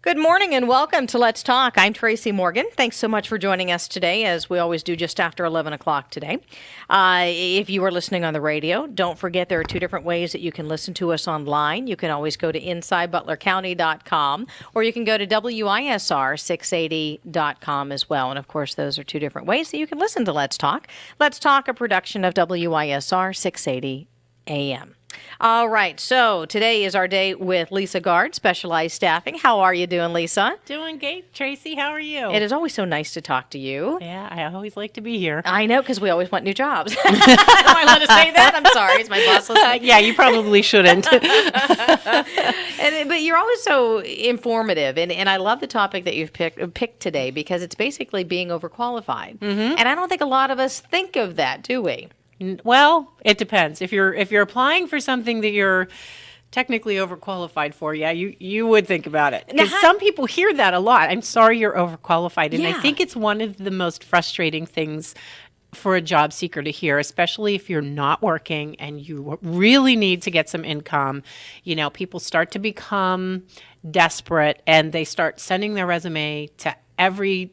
Good morning and welcome to Let's Talk. I'm Tracy Morgan. Thanks so much for joining us today, as we always do just after 11 o'clock today. If you are listening on the radio, don't forget there are two different ways that you can listen to us online. You can always go to InsideButlerCounty.com, or you can go to WISR680.com as well. And of course, those are two different ways that you can listen to Let's Talk. Let's Talk, a production of WISR 680 AM. All right, so today is our day with Lisa Gard, Specialized Staffing. How are you doing, Lisa? Doing great, Tracy. How are you? It is always so nice to talk to you. Yeah, I always like to be here. I know, because we always want new jobs. Am I allowed to say that? I'm sorry. Is my boss listening? Yeah, you probably shouldn't. But you're always so informative, and I love the topic that you've picked today, because it's basically being overqualified. Mm-hmm. And I don't think a lot of us think of that, do we? Well, it depends. If you're applying for something that you're technically overqualified for, yeah, you would think about it. Because some people hear that a lot. I'm sorry you're overqualified. And I think it's one of the most frustrating things for a job seeker to hear, especially if you're not working and you really need to get some income. You know, people start to become desperate and they start sending their resume to every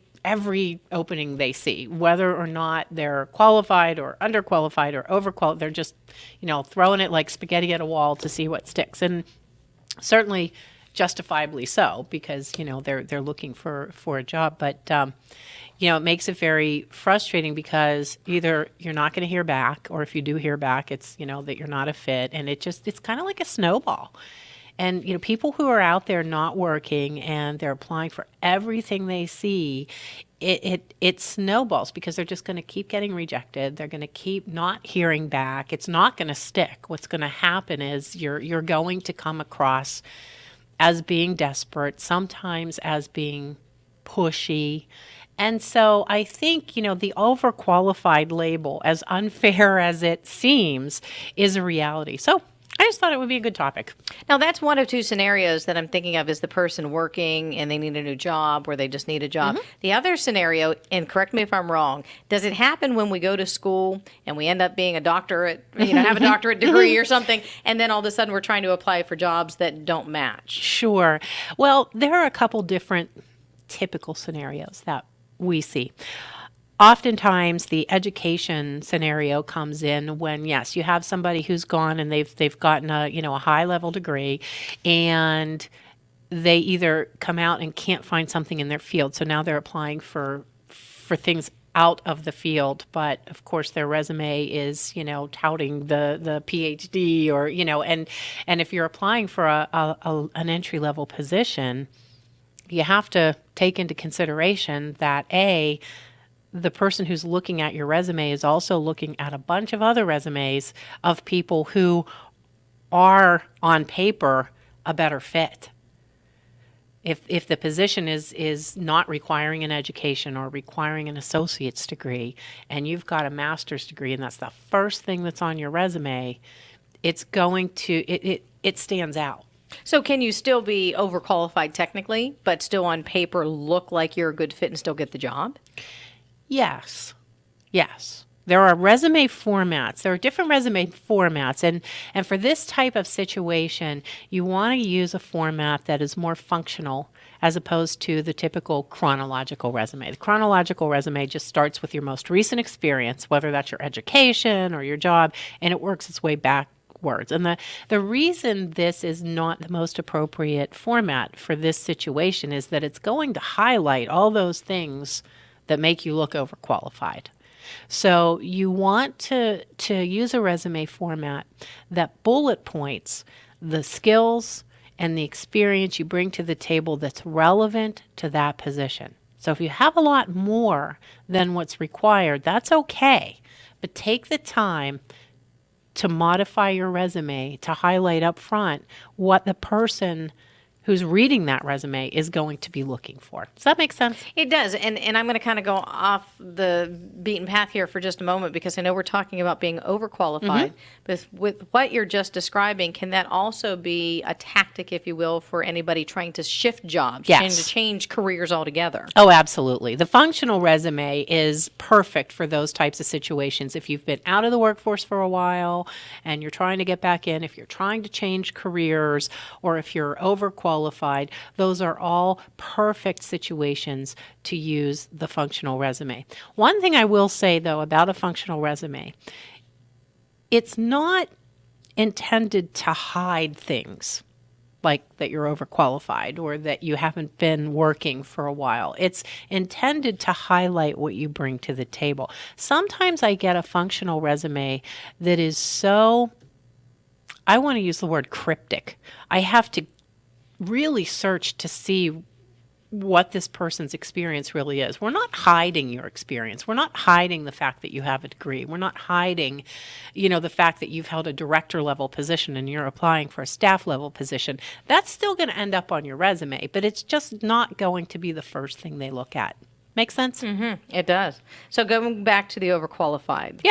opening they see, whether or not they're qualified or underqualified or overqualified. They're just, throwing it like spaghetti at a wall to see what sticks. And certainly justifiably so, because, they're looking for a job. But, it makes it very frustrating, because either you're not going to hear back, or if you do hear back, it's, that you're not a fit. And it's kind of like a snowball. And, people who are out there not working and they're applying for everything they see, it snowballs, because they're just going to keep getting rejected. They're going to keep not hearing back. It's not going to stick. What's going to happen is you're going to come across as being desperate, sometimes as being pushy. And so I think, the overqualified label, as unfair as it seems, is a reality. So I just thought it would be a good topic. Now, that's one of two scenarios that I'm thinking of, is the person working and they need a new job, or they just need a job. Mm-hmm. The other scenario, and correct me if I'm wrong, does it happen when we go to school and we end up being a doctorate, have a doctorate degree or something, and then all of a sudden we're trying to apply for jobs that don't match? Sure. Well, there are a couple different typical scenarios that we see. Oftentimes, the education scenario comes in when, yes, you have somebody who's gone and they've gotten a high level degree, and they either come out and can't find something in their field, so now they're applying for things out of the field, but of course their resume is touting the PhD, or and if you're applying for an entry level position, you have to take into consideration that the person who's looking at your resume is also looking at a bunch of other resumes of people who are, on paper, a better fit. If the position is not requiring an education or requiring an associate's degree, and you've got a master's degree, and that's the first thing that's on your resume, it's going to, it stands out. So can you still be overqualified technically, but still on paper look like you're a good fit and still get the job? Yes. There are resume formats. There are different resume formats. And for this type of situation, you want to use a format that is more functional as opposed to the typical chronological resume. The chronological resume just starts with your most recent experience, whether that's your education or your job, and it works its way backwards. And the reason this is not the most appropriate format for this situation is that it's going to highlight all those things that make you look overqualified. So you want to use a resume format that bullet points the skills and the experience you bring to the table that's relevant to that position. So if you have a lot more than what's required, that's okay. But take the time to modify your resume to highlight up front what the person who's reading that resume is going to be looking for. Does that make sense? It does. And I'm going to kind of go off the beaten path here for just a moment, because I know we're talking about being overqualified. Mm-hmm. But with what you're just describing, can that also be a tactic, if you will, for anybody trying to shift jobs and to change careers altogether? Oh, absolutely. The functional resume is perfect for those types of situations. If you've been out of the workforce for a while and you're trying to get back in, if you're trying to change careers, or if you're overqualified, overqualified, those are all perfect situations to use the functional resume. One thing I will say, though, about a functional resume, it's not intended to hide things like that you're overqualified or that you haven't been working for a while. It's intended to highlight what you bring to the table. Sometimes I get a functional resume that is so, I want to use the word cryptic. I have to really search to see what this person's experience really is. We're not hiding your experience. We're not hiding the fact that you have a degree. We're not hiding, the fact that you've held a director level position and you're applying for a staff level position. That's still going to end up on your resume, but it's just not going to be the first thing they look at. Make sense? Mm-hmm. It does. So going back to the overqualified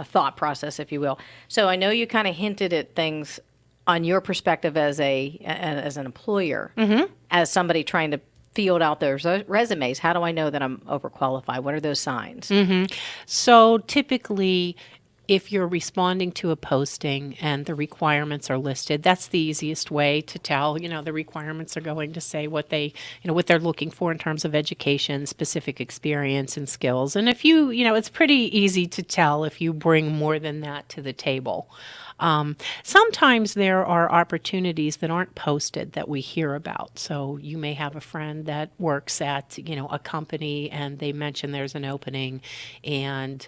thought process, if you will. So I know you kind of hinted at things on your perspective as an employer, as somebody trying to field out those resumes. How do I know that I'm overqualified? What are those signs? So typically, if you're responding to a posting and the requirements are listed, that's the easiest way to tell. The requirements are going to say what what they're looking for in terms of education, specific experience, and skills. And if it's pretty easy to tell if you bring more than that to the table. Sometimes there are opportunities that aren't posted that we hear about. So you may have a friend that works at, a company and they mention there's an opening and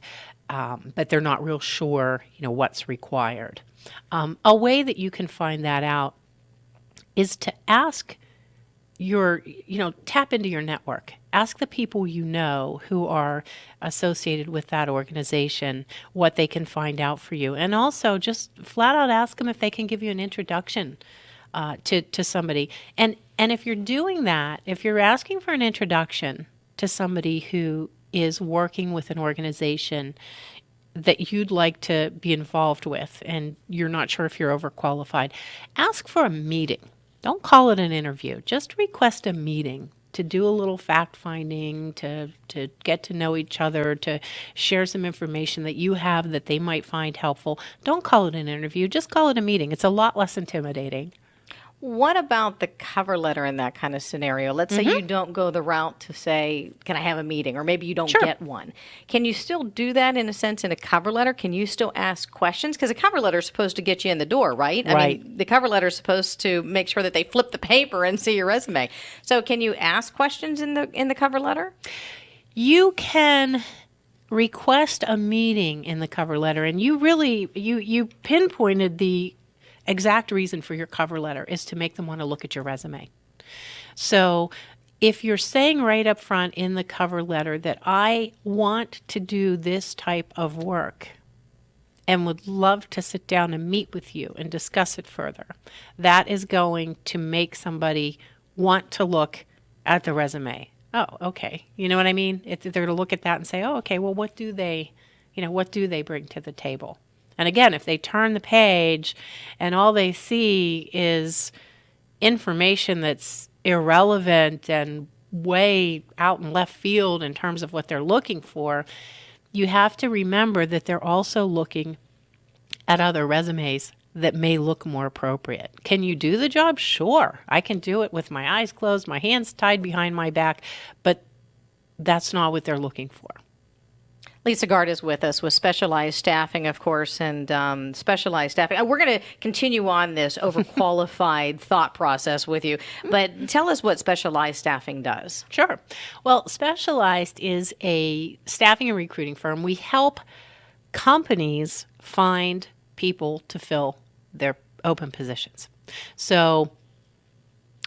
but they're not real sure, what's required. A way that you can find that out is to ask tap into your network. Ask the people who are associated with that organization what they can find out for you. And also just flat out ask them if they can give you an introduction to somebody. And if you're doing that, if you're asking for an introduction to somebody who is working with an organization that you'd like to be involved with and you're not sure if you're overqualified, ask for a meeting. Don't call it an interview. Just request a meeting to do a little fact-finding, to get to know each other, to share some information that you have that they might find helpful. Don't call it an interview. Just call it a meeting. It's a lot less intimidating. What about the cover letter in that kind of scenario? Let's say you don't go the route to say, can I have a meeting? Or maybe you don't get one. Can you still do that in a sense in a cover letter? Can you still ask questions? Because a cover letter is supposed to get you in the door, right? I mean, the cover letter is supposed to make sure that they flip the paper and see your resume. So can you ask questions in the cover letter? You can request a meeting in the cover letter, and you really, you pinpointed the exact reason for your cover letter is to make them want to look at your resume. So if you're saying right up front in the cover letter that I want to do this type of work and would love to sit down and meet with you and discuss it further, that is going to make somebody want to look at the resume. Oh, okay. You know what I mean? They're going to look at that and say, oh, okay, well, what do they bring to the table? And again, if they turn the page and all they see is information that's irrelevant and way out in left field in terms of what they're looking for, you have to remember that they're also looking at other resumes that may look more appropriate. Can you do the job? Sure. I can do it with my eyes closed, my hands tied behind my back, but that's not what they're looking for. Lisa Gard is with us with Specialized Staffing, of course, and Specialized Staffing. We're going to continue on this overqualified thought process with you, but tell us what Specialized Staffing does. Sure. Well, Specialized is a staffing and recruiting firm. We help companies find people to fill their open positions. So,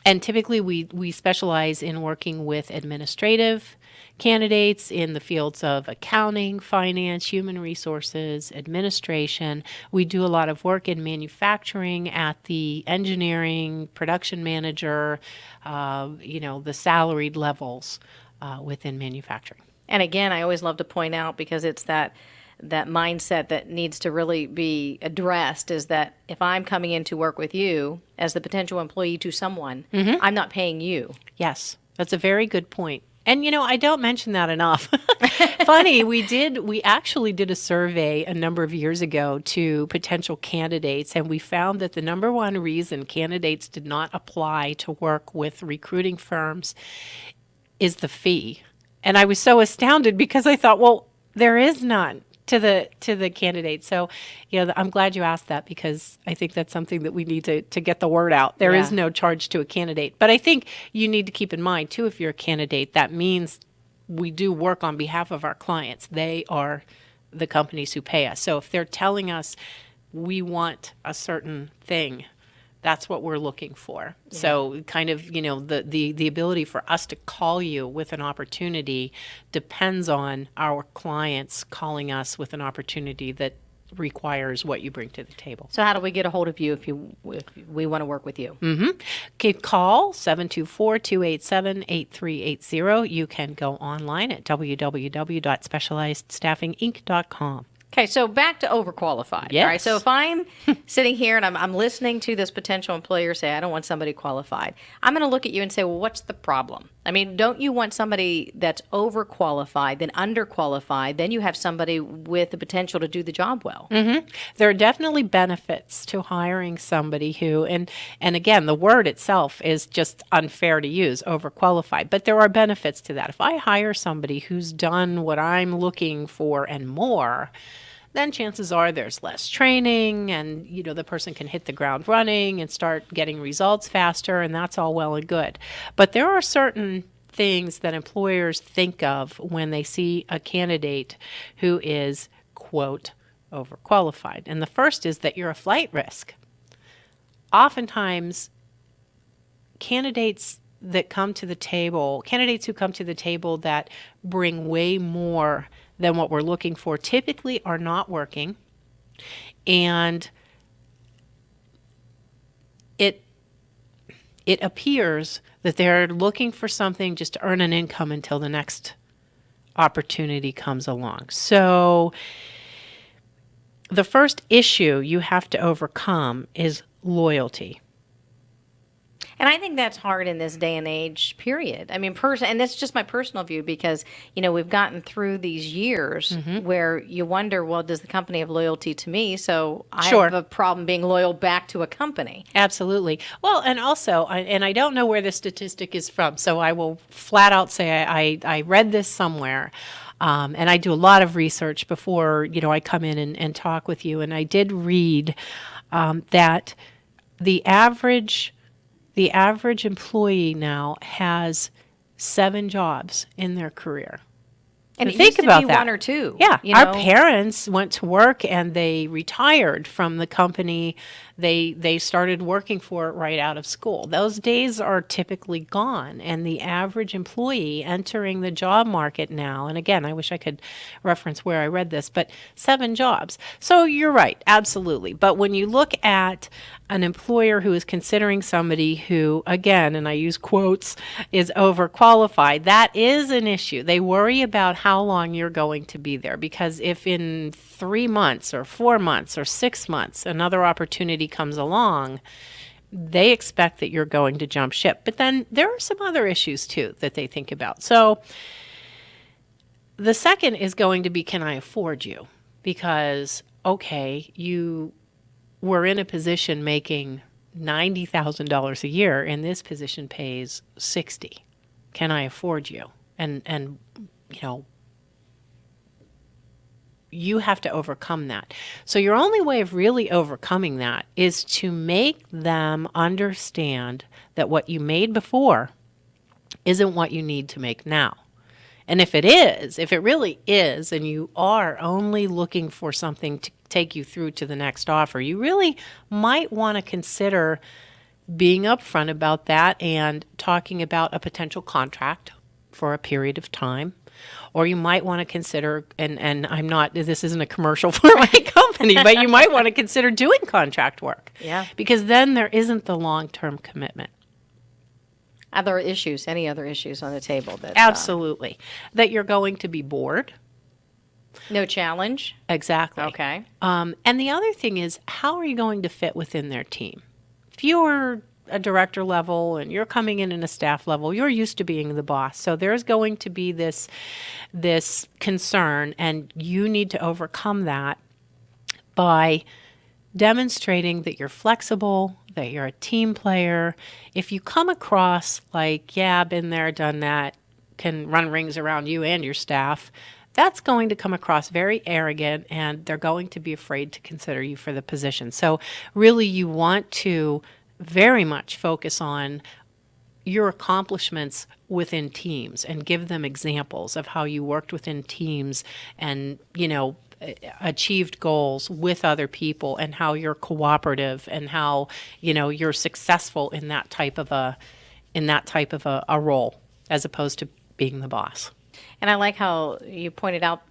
and typically we specialize in working with administrative candidates in the fields of accounting, finance, human resources, administration. We do a lot of work in manufacturing at the engineering, production manager, the salaried levels within manufacturing. And again, I always love to point out, because it's that mindset that needs to really be addressed, is that if I'm coming in to work with you as the potential employee to someone, I'm not paying you. Yes, that's a very good point. And, I don't mention that enough. Funny, we actually did a survey a number of years ago to potential candidates, and we found that the number one reason candidates did not apply to work with recruiting firms is the fee. And I was so astounded because I thought, well, there is none to the candidate. So, I'm glad you asked that, because I think that's something that we need to get the word out. There is no charge to a candidate. But I think you need to keep in mind, too, if you're a candidate, that means we do work on behalf of our clients. They are the companies who pay us. So if they're telling us we want a certain thing, that's what we're looking for. Yeah. So kind of, the ability for us to call you with an opportunity depends on our clients calling us with an opportunity that requires what you bring to the table. So how do we get a hold of you if we want to work with you? Okay, call 724-287-8380. You can go online at www.specializedstaffinginc.com. Okay, so back to overqualified. Yes. All right, so if I'm sitting here and I'm listening to this potential employer say, I don't want somebody qualified, I'm going to look at you and say, well, what's the problem? I mean, don't you want somebody that's overqualified, then underqualified, then you have somebody with the potential to do the job well? There are definitely benefits to hiring somebody who, and again, the word itself is just unfair to use, overqualified, but there are benefits to that. If I hire somebody who's done what I'm looking for and more, then chances are there's less training, and the person can hit the ground running and start getting results faster, and that's all well and good. But there are certain things that employers think of when they see a candidate who is, quote, overqualified. And the first is that you're a flight risk. Oftentimes, candidates who come to the table that bring way more than what we're looking for typically are not working, and it appears that they're looking for something just to earn an income until the next opportunity comes along. So the first issue you have to overcome is loyalty. And I think that's hard in this day and age, period. I mean, and that's just my personal view, because, we've gotten through these years where you wonder, well, does the company have loyalty to me? So I have a problem being loyal back to a company. Absolutely. Well, and also, and I don't know where this statistic is from, so I will flat out say I read this somewhere. And I do a lot of research before, I come in and talk with you. And I did read that the average employee now has 7 jobs in their career. And think used to about be that. 1 or 2. Yeah, our parents went to work and they retired from the company they started working for right out of school. Those days are typically gone, and the average employee entering the job market now, and again, I wish I could reference where I read this, but 7 jobs. So you're right, absolutely. But when you look at an employer who is considering somebody who, again, and I use quotes, is overqualified, that is an issue. They worry about how long you're going to be there, because if in 3 months or 4 months or 6 months another opportunity comes along, they expect that you're going to jump ship. But then there are some other issues too that they think about. So the second is going to be, can I afford you? Because, okay, you were in a position making $90,000 a year, and this position pays $60,000. Can I afford you? And you have to overcome that. So your only way of really overcoming that is to make them understand that what you made before isn't what you need to make now. And if it really is, and you are only looking for something to take you through to the next offer, you really might want to consider being upfront about that and talking about a potential contract for a period of time. Or you might want to consider, and this isn't a commercial for my company, but you might want to consider doing contract work. Yeah. Because then there isn't the long-term commitment. Any other issues on the table? Absolutely. That you're going to be bored. No challenge. Exactly. Okay. And the other thing is, how are you going to fit within their team? If you're a director level and you're coming in a staff level, you're used to being the boss. So there's going to be this concern, and you need to overcome that by demonstrating that you're flexible, that you're a team player. If you come across like, yeah, been there, done that, can run rings around you and your staff, that's going to come across very arrogant, and they're going to be afraid to consider you for the position. So really, you want to very much focus on your accomplishments within teams and give them examples of how you worked within teams and, achieved goals with other people, and how you're cooperative, and how, you're successful in that type of a role, as opposed to being the boss. And I like how you pointed out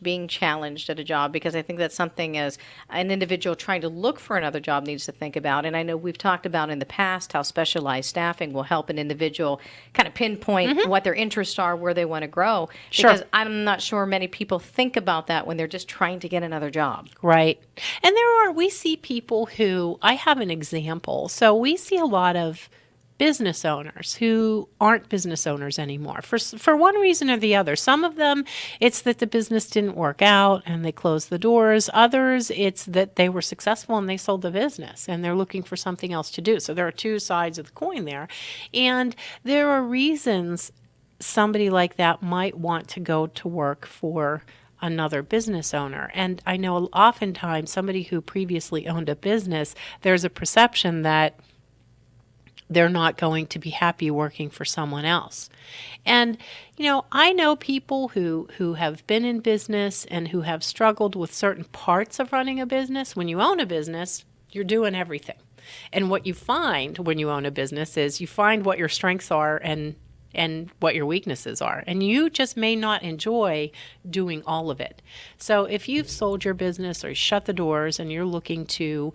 being challenged at a job, because I think that's something as an individual trying to look for another job needs to think about. And I know we've talked about in the past how specialized staffing will help an individual kind of pinpoint what their interests are, where they want to grow. Sure. Because I'm not sure many people think about that when they're just trying to get another job. Right. And we see people who, I have an example. So we see a lot of business owners who aren't business owners anymore for one reason or the other. Some of them, it's that the business didn't work out and they closed the doors. Others, it's that they were successful and they sold the business and they're looking for something else to do. So there are two sides of the coin there. And there are reasons somebody like that might want to go to work for another business owner. And I know oftentimes somebody who previously owned a business, there's a perception that they're not going to be happy working for someone else. And, I know people who have been in business and who have struggled with certain parts of running a business. When you own a business, you're doing everything. And what you find when you own a business is you find what your strengths are and what your weaknesses are. And you just may not enjoy doing all of it. So if you've sold your business or shut the doors and you're looking to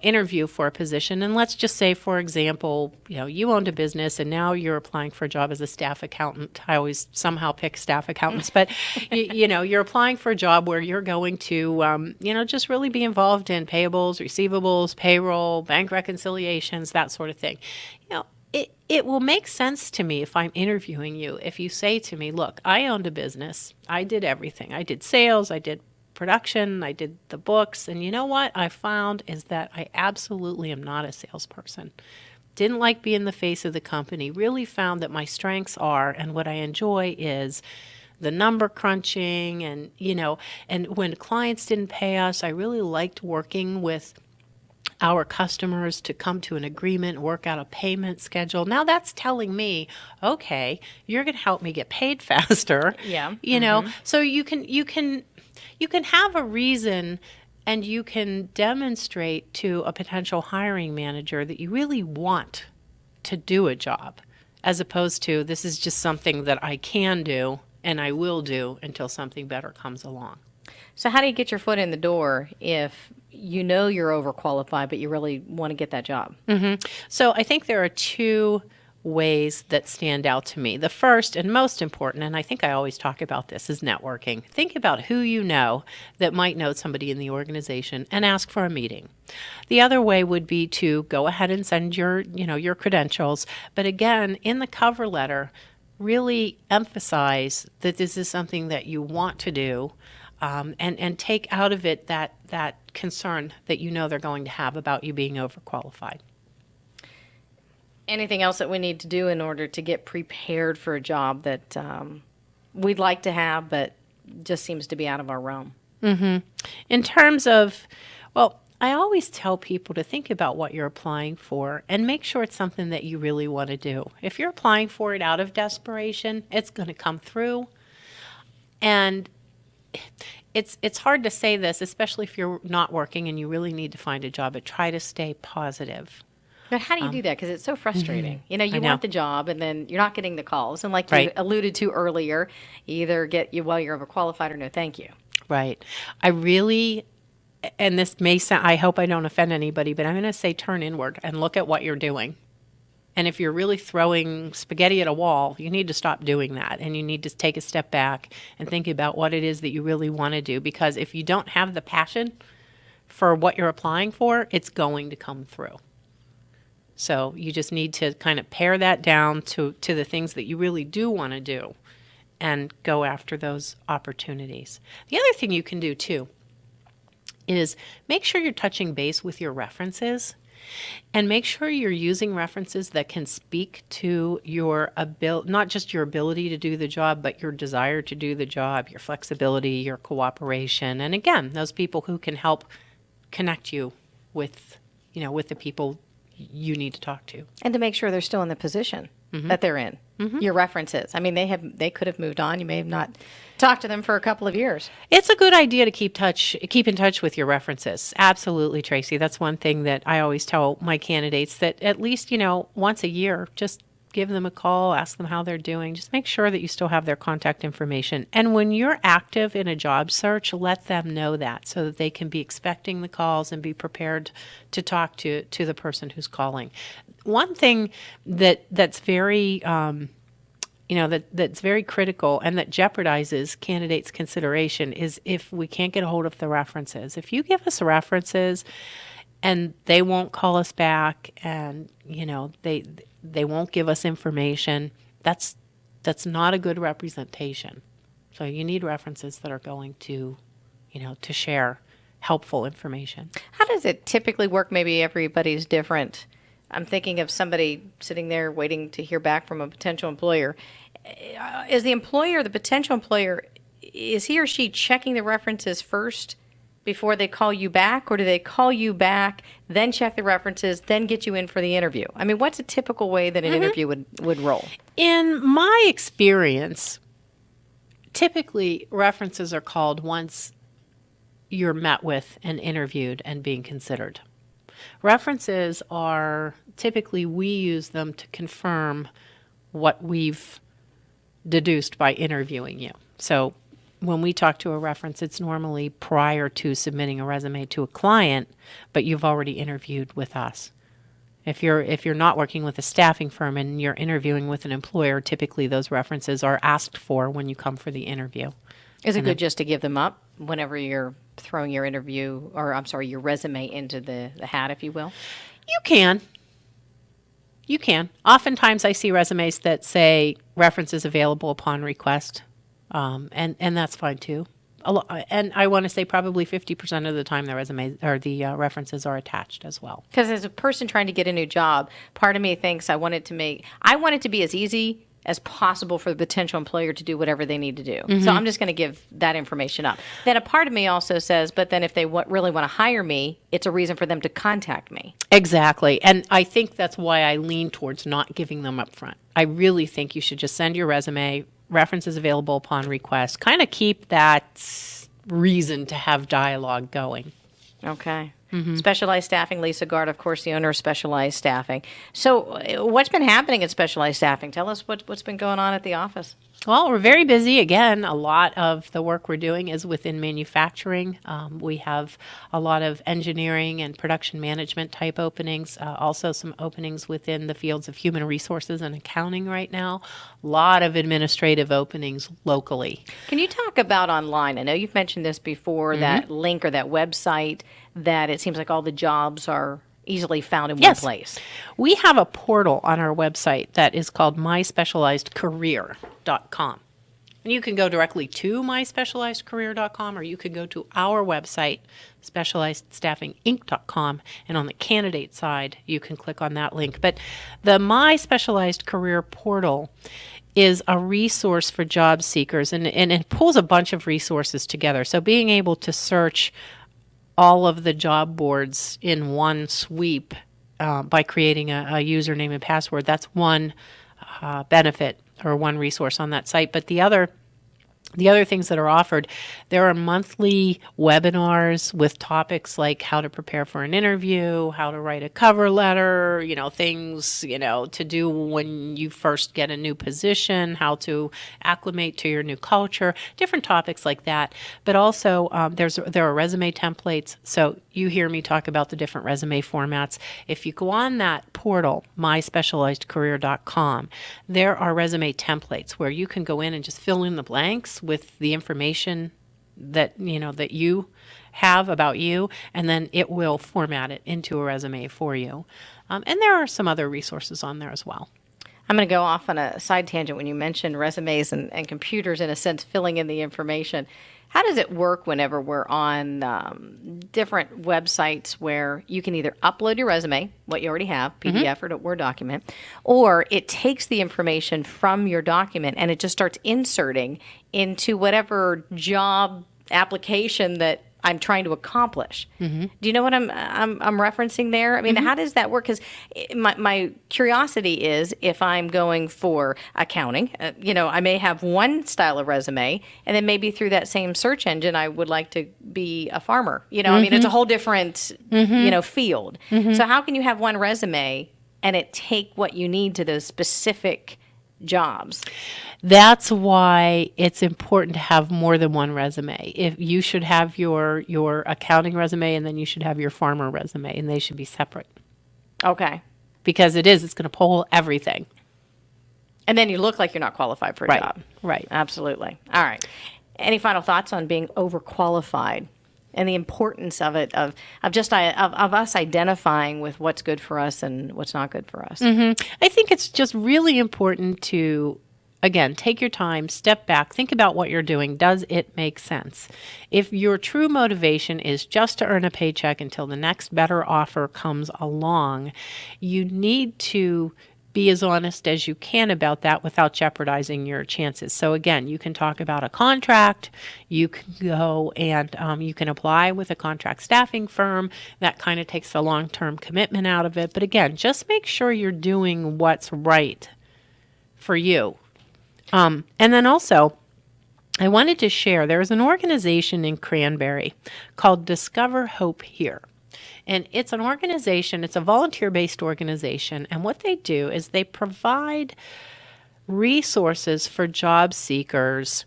interview for a position, and let's just say, for example, you owned a business and now you're applying for a job as a staff accountant. I always somehow pick staff accountants, but you're applying for a job where you're going to, just really be involved in payables, receivables, payroll, bank reconciliations, that sort of thing. It will make sense to me if I'm interviewing you, if you say to me, look, I owned a business. I did everything. I did sales. I did production. I did the books. And you know what I found is that I absolutely am not a salesperson. Didn't like being the face of the company. Really found that my strengths are, and what I enjoy is the number crunching. And, and when clients didn't pay us, I really liked working with our customers to come to an agreement, work out a payment schedule. Now that's telling me, okay, you're going to help me get paid faster. Yeah. So you can have a reason, and you can demonstrate to a potential hiring manager that you really want to do a job, as opposed to this is just something that I can do and I will do until something better comes along. So how do you get your foot in the door if you're overqualified, but you really want to get that job? So I think there are two ways that stand out to me. The first and most important, and I think I always talk about this, is networking. Think about who you know that might know somebody in the organization and ask for a meeting. The other way would be to go ahead and send your credentials. But again, in the cover letter, really emphasize that this is something that you want to do. And take out of it that concern that they're going to have about you being overqualified. Anything else that we need to do in order to get prepared for a job that we'd like to have, but just seems to be out of our realm? In terms of, I always tell people to think about what you're applying for and make sure it's something that you really want to do. If you're applying for it out of desperation, it's going to come through. And it's hard to say this, especially if you're not working and you really need to find a job, but try to stay positive. But how do you do that? Because it's so frustrating. You want the job, and then you're not getting the calls. And like you alluded to earlier, either get you while you're overqualified or no thank you. Right. I really, and this may sound, I hope I don't offend anybody, but I'm going to say turn inward and look at what you're doing. And if you're really throwing spaghetti at a wall, you need to stop doing that. And you need to take a step back and think about what it is that you really want to do. Because if you don't have the passion for what you're applying for, it's going to come through. So you just need to kind of pare that down to the things that you really do want to do and go after those opportunities. The other thing you can do too is make sure you're touching base with your references, and make sure you're using references that can speak to your not just your ability to do the job, but your desire to do the job, your flexibility, your cooperation. And again, those people who can help connect you with, with the people you need to talk to. And to make sure they're still in the position that they're in. Your references. I mean, they could have moved on. You may have not talked to them for a couple of years. It's a good idea to keep in touch with your references. Absolutely, Tracy. That's one thing that I always tell my candidates, that at least, once a year, just give them a call, ask them how they're doing. Just make sure that you still have their contact information. And when you're active in a job search, let them know that so that they can be expecting the calls and be prepared to talk to the person who's calling. One thing that's very that's very critical and that jeopardizes candidates' consideration is if we can't get a hold of the references. If you give us references and they won't call us back, and they won't give us information, that's not a good representation. So you need references that are going to share helpful information. How does it typically work? Maybe everybody's different. I'm thinking of somebody sitting there waiting to hear back from a potential employer. Is the potential employer, is he or she checking the references first before they call you back, or do they call you back, then check the references, then get you in for the interview? I mean, what's a typical way that an interview would roll? In my experience, typically references are called once you're met with and interviewed and being considered. References are typically, we use them to confirm what we've deduced by interviewing you. So when we talk to a reference, it's normally prior to submitting a resume to a client, but you've already interviewed with us. If you're not working with a staffing firm and you're interviewing with an employer, typically those references are asked for when you come for the interview. Is it good just to give them up whenever you're throwing your your resume into the hat, if you will? You can. Oftentimes I see resumes that say references available upon request, and that's fine too. And I want to say probably 50% of the time the resumes or the references are attached as well. Because as a person trying to get a new job, part of me thinks I want it to be as easy as possible for the potential employer to do whatever they need to do. So I'm just going to give that information up. Then a part of me also says, but then if they really want to hire me, it's a reason for them to contact me. Exactly. And I think that's why I lean towards not giving them up front. I really think you should just send your resume, references available upon request, kind of keep that reason to have dialogue going. Okay. Specialized Staffing, Lisa Gard, of course, the owner of Specialized Staffing. So what's been happening at Specialized Staffing? Tell us what's been going on at the office. Well, we're very busy. Again, a lot of the work we're doing is within manufacturing. We have a lot of engineering and production management type openings, also some openings within the fields of human resources and accounting right now. A lot of administrative openings locally. Can you talk about online? I know you've mentioned this before, that link or that website that it seems like all the jobs are easily found in one place. We have a portal on our website that is called MySpecializedCareercom. And you can go directly to MySpecializedCareer.com, or you could go to our website, SpecializedStaffingInc.com, and on the candidate side, you can click on that link. But the My Specialized Career portal is a resource for job seekers, and it pulls a bunch of resources together. So being able to search all of the job boards in one sweep by creating a username and password, that's one benefit or one resource on that site. But the other things that are offered, there are monthly webinars with topics like how to prepare for an interview, how to write a cover letter, things, to do when you first get a new position, how to acclimate to your new culture, different topics like that. But also there are resume templates. So you hear me talk about the different resume formats. If you go on that portal, MySpecializedCareer.com, there are resume templates where you can go in and just fill in the blanks with the information that you have about you, and then it will format it into a resume for you. And there are some other resources on there as well. I'm going to go off on a side tangent when you mentioned resumes and computers, in a sense, filling in the information. How does it work whenever we're on different websites where you can either upload your resume, what you already have, PDF or Word document, or it takes the information from your document and it just starts inserting into whatever job application that I'm trying to accomplish. Do you know what I'm referencing there? I mean, how does that work? Because my curiosity is, if I'm going for accounting, I may have one style of resume, and then maybe through that same search engine, I would like to be a farmer. I mean, it's a whole different, field. So how can you have one resume and it take what you need to those specific jobs? That's why it's important to have more than one resume. If you should have your accounting resume, and then you should have your farmer resume, and they should be separate. Okay. Because it's going to pull everything. And then you look like you're not qualified for a job. Right. Absolutely. All right. Any final thoughts on being overqualified and the importance of it, of us identifying with what's good for us and what's not good for us? I think it's just really important to, again, take your time, step back, think about what you're doing. Does it make sense? If your true motivation is just to earn a paycheck until the next better offer comes along, you need to be as honest as you can about that without jeopardizing your chances. So again, you can talk about a contract. You can go and you can apply with a contract staffing firm. That kind of takes the long-term commitment out of it. But again, just make sure you're doing what's right for you. And then also, I wanted to share, there's an organization in Cranberry called Discover Hope Here. And it's an organization, it's a volunteer-based organization, and what they do is they provide resources for job seekers,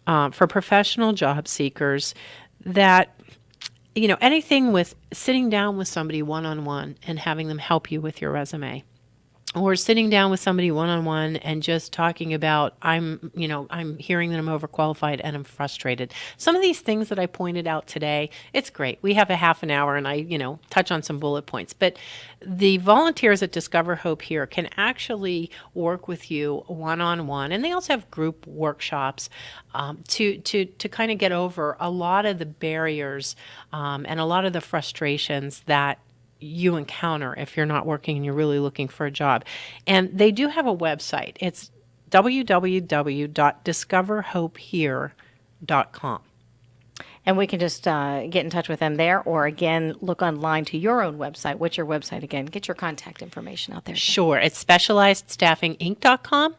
for professional job seekers, that, anything with sitting down with somebody one-on-one and having them help you with your resume. Or sitting down with somebody one-on-one and just talking about, I'm hearing that I'm overqualified and I'm frustrated. Some of these things that I pointed out today, it's great. We have a half an hour and I, touch on some bullet points. But the volunteers at Discover Hope Here can actually work with you one-on-one. And they also have group workshops to kind of get over a lot of the barriers and a lot of the frustrations that you encounter if you're not working and you're really looking for a job. And they do have a website. It's www.discoverhopehere.com. And we can just get in touch with them there, or again, look online to your own website. What's your website again? Get your contact information out there. Sure. It's SpecializedStaffingInc.com,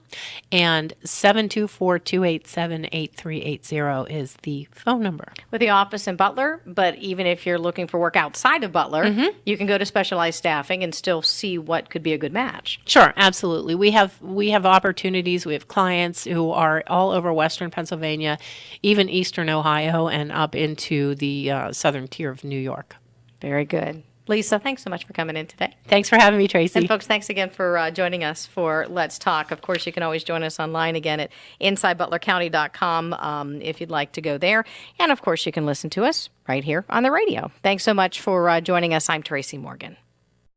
and 724-287-8380 is the phone number. With the office in Butler, but even if you're looking for work outside of Butler, you can go to Specialized Staffing and still see what could be a good match. Sure, absolutely. We have opportunities. We have clients who are all over Western Pennsylvania, even Eastern Ohio, and up into the southern tier of New York. Very good. Lisa, thanks so much for coming in today. Thanks for having me, Tracy. And folks, thanks again for joining us for Let's Talk. Of course, you can always join us online again at InsideButlerCounty.com if you'd like to go there. And of course, you can listen to us right here on the radio. Thanks so much for joining us. I'm Tracy Morgan.